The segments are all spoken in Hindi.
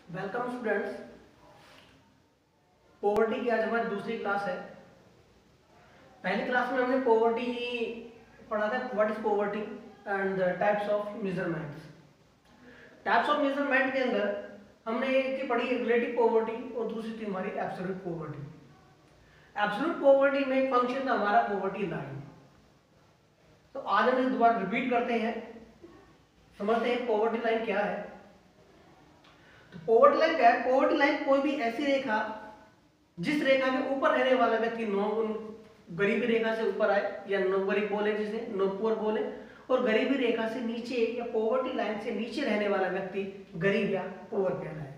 Welcome students. पॉवर्टी की आज हमारी दूसरी क्लास है। पहली क्लास में हमने पॉवर्टी पढ़ा था, what is poverty and the types of measurements. Types of measurement के अंदर हमने एक की पढ़ी रिलेटिव पॉवर्टी और दूसरी थी हमारी एब्सोल्यूट पॉवर्टी। एब्सोल्यूट पॉवर्टी में एक फंक्शन था हमारा पॉवर्टी लाइन। तो आज हम इसे दोबारा रिपीट करते हैं, समझते हैं पॉवर्टी लाइन क्या है। तो पॉवर्टी लाइन क्या है? पॉवर्टी लाइन कोई भी ऐसी रेखा जिस रेखा के ऊपर रहने वाला व्यक्ति गरीबी रेखा से ऊपर आए या नो गरीब बोले, जिसे नो पुअर बोले, और गरीबी रेखा से नीचे या पॉवर्टी लाइन से नीचे रहने वाला व्यक्ति गरीब या पुअर कहलाए।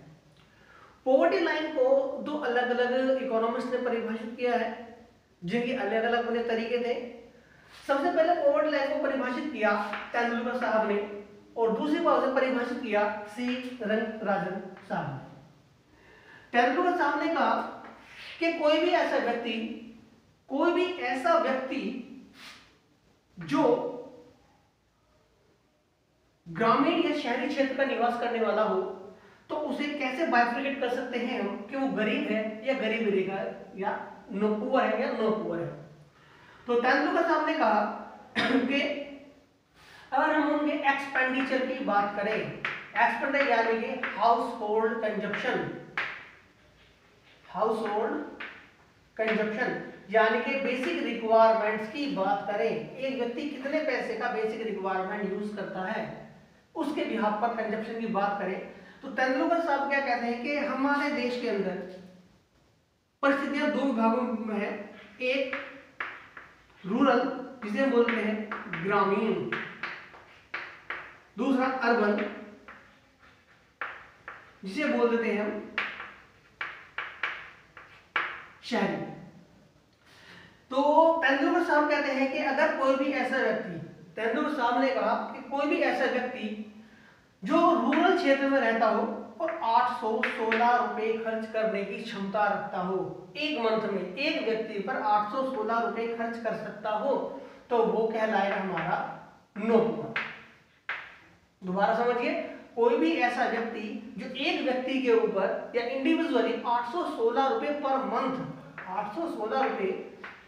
पॉवर्टी लाइन को दो अलग अलग इकोनॉमिस्ट ने परिभाषित किया है, जिनके अलग अलग अपने तरीके थे। सबसे पहले पॉवर्टी लाइन को परिभाषित किया तेंदुलकर साहब ने, और दूसरी बार उसे परिभाषित किया सी रंगराजन साहब ने। तेंदुलकर साहब ने कहा कि कोई भी ऐसा व्यक्ति जो ग्रामीण या शहरी क्षेत्र का निवास करने वाला हो, तो उसे कैसे बाइफरकेट कर सकते हैं हम कि वो गरीब है या गरीबी रेखा या नो पुअर है या नो पुअर है। तो तेंदुलकर साहब ने कहा कि अगर हम उनके एक्सपेंडिचर की बात करें, एक्सपेंडिचर यानी कि हाउसहोल्ड कंजप्शन यानी कि बेसिक रिक्वायरमेंट्स की बात करें, एक व्यक्ति कितने पैसे का बेसिक रिक्वायरमेंट यूज करता है, उसके बिहाफ पर कंजप्शन की बात करें, तो तेंदुलकर साहब क्या कहते हैं कि हमारे देश के अंदर परिस्थितियां दो विभागों में है। एक रूरल, जिसे हम बोलते हैं ग्रामीण, दूसरा अर्बन, जिसे बोल देते हैं हम शहरी। तो तेंदुलकर साहब कहते हैं कि अगर कोई भी ऐसा व्यक्ति, तेंदुलकर साहब ने कहा कि कोई भी ऐसा व्यक्ति जो रूरल क्षेत्र में रहता हो और 816 रुपए खर्च करने की क्षमता रखता हो, एक मंथ में एक व्यक्ति पर 816 रुपए खर्च कर सकता हो, तो वो कहलाएगा हमारा नो पुअर। दोबारा समझिए, कोई भी ऐसा व्यक्ति जो एक व्यक्ति के ऊपर या इंडिविजुअली 816 रुपए पर मंथ, 816 रुपए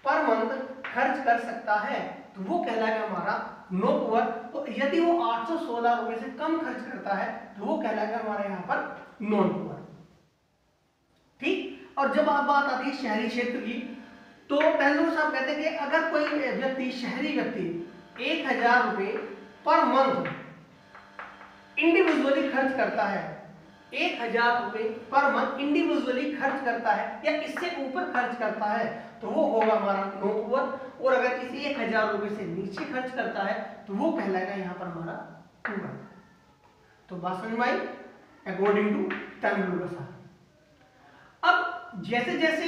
पर मंथ खर्च कर सकता है, तो वो कहलाएगा हमारा नो पुअर। तो यदि वो 816 रुपए से कम खर्च करता है तो वो कहलाएगा हमारे यहाँ पर नॉन पुअर। ठीक। और जब आप बात आती है शहरी क्षेत्र की, तो तेंदुलकर साहब कहते हैं कि अगर कोई व्यक्ति, शहरी व्यक्ति 1000 रुपए पर मंथ इंडिविजुअली खर्च करता है, 1000 रुपए पर मंथ इंडिविजुअली खर्च करता है या इससे ऊपर खर्च करता है, तो वो होगा हमारा नो पुअर। और अगर इस 1000 रुपए से नीचे खर्च करता है तो वो कहलाएगा यहां पर हमारा पुअर। तो बात समझ में आई अकॉर्डिंग टू तेंदुलकर साहब। अब जैसे जैसे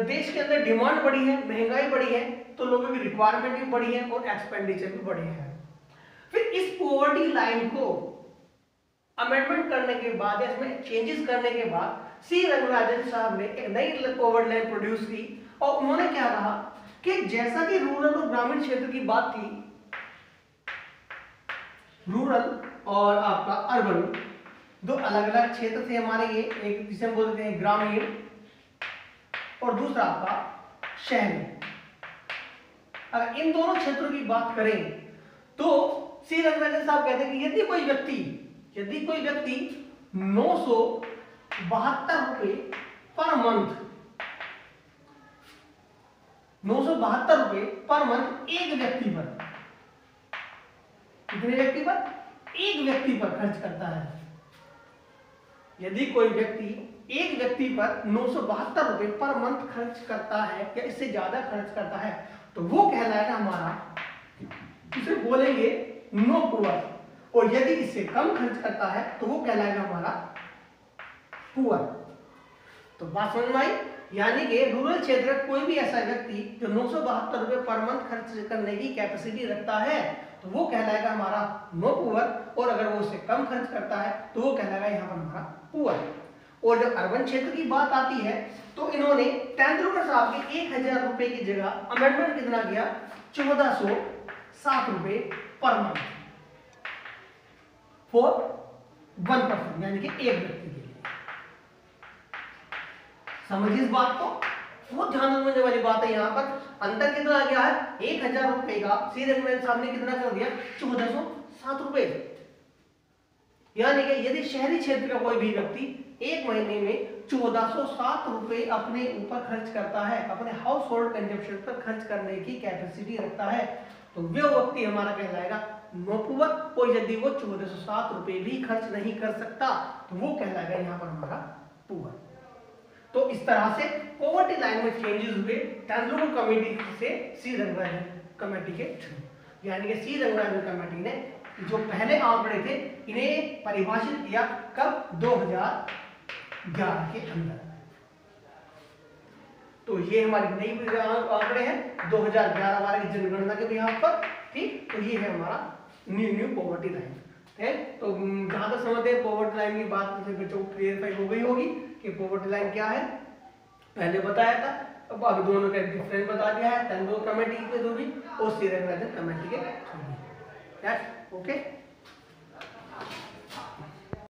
देश के अंदर डिमांड बढ़ी है, महंगाई बढ़ी है, तो लोगों की रिक्वायरमेंट भी बढ़ी है और एक्सपेंडिचर भी बढ़े हैं। फिर इस पॉवर्टी लाइन को अमेंडमेंट करने के बाद, इसमें चेंजेस करने के बाद, सी रंगराजन साहब ने एक नई पॉवर्टी लाइन प्रोड्यूस की। और उन्होंने क्या कहा कि जैसा कि रूरल और ग्रामीण क्षेत्र की बात थी, रूरल और आपका अर्बन दो अलग अलग क्षेत्र थे हमारे। ये एक जिसे हम बोलते हैं ग्रामीण और दूसरा आपका शहरी। अगर इन दोनों क्षेत्रों की बात करें तो सी रंगराजन साहब कहते हैं कि यदि कोई व्यक्ति 972 रुपए पर मंथ, 972 रुपए पर मंथ एक व्यक्ति पर, कितने व्यक्ति पर? एक व्यक्ति पर खर्च करता है। यदि कोई व्यक्ति एक व्यक्ति पर 972 रुपए पर मंथ खर्च करता है या इससे ज्यादा खर्च करता है, तो वो कहलाएगा हमारा, इसे बोलेंगे नो पुअर। और यदि इससे कम खर्च करता है तो वो कहलाएगा हमारा पुअर। तो बात समझ में आई? यानी कि रूरल क्षेत्र में कोई भी ऐसा व्यक्ति जो 972 रुपए पर मंथ खर्च करने की कैपेसिटी रखता है, तो वो कहलाएगा हमारा नो पुअर। और अगर वो उससे कम खर्च करता है तो वो कहलाएगा यहाँ पर हमारा पुअर। और जब अर्बन क्षेत्र की बात आती है तो इन्होंने तेंदुलकर साहब के 1000 रुपए की जगह अमेंडमेंट कितना किया? 1407 रुपए पर मंथ फॉर 1 पर्सन यानी कि एक व्यक्ति के लिए। समझिए इस बात को, बहुत ध्यान रखने वाली बात है। यहाँ पर अंतर कितना आ गया है, 1000 रुपए का सीधे मैंने सामने कितना कर दिया, 1407 रुपए। यानी कि यदि शहरी क्षेत्र का कोई भी व्यक्ति एक महीने में 1407 रुपए अपने ऊपर खर्च करता है, अपने हाउस होल्ड कंजप्शन पर खर्च करने की कैपेसिटी रखता है, तो वह व्यक्ति हमारा कहलाएगा नो पुअर। और यदि वो 1407 रुपए भी खर्च नहीं कर सकता तो वो कहलाएगा यहाँ पर हमारा पुअर। तो इस तरह से पॉवर्टी लाइन में चेंजेस हुए टेंडुलकर कमेटी से सी रंगराजन कमेटी के थ्रू। यानी कि सी रंगराजन कमेटी ने जो पहले आंकड़े थे इन्हें परिभाषित किया कब, 2011 के अंदर। तो ये हमारी नई आंकड़े हैं 2011 वाले की जनगणना के बिहाफ पर, ठीक। तो ये है हमारा न्यू पॉवर्टी लाइन है। तो जहां तक समझते हैं पॉवर्टी लाइन की बात बच्चों को क्लियरफाई हो गई होगी कि पॉवर्टी लाइन क्या है, पहले बताया था। अब आगे दोनों का डिफरेंस बता दिया है, टेंडुलकर कमेटी के थ्रू भी और सी रंगराजन कमेटी के थ्रू भी। ओके।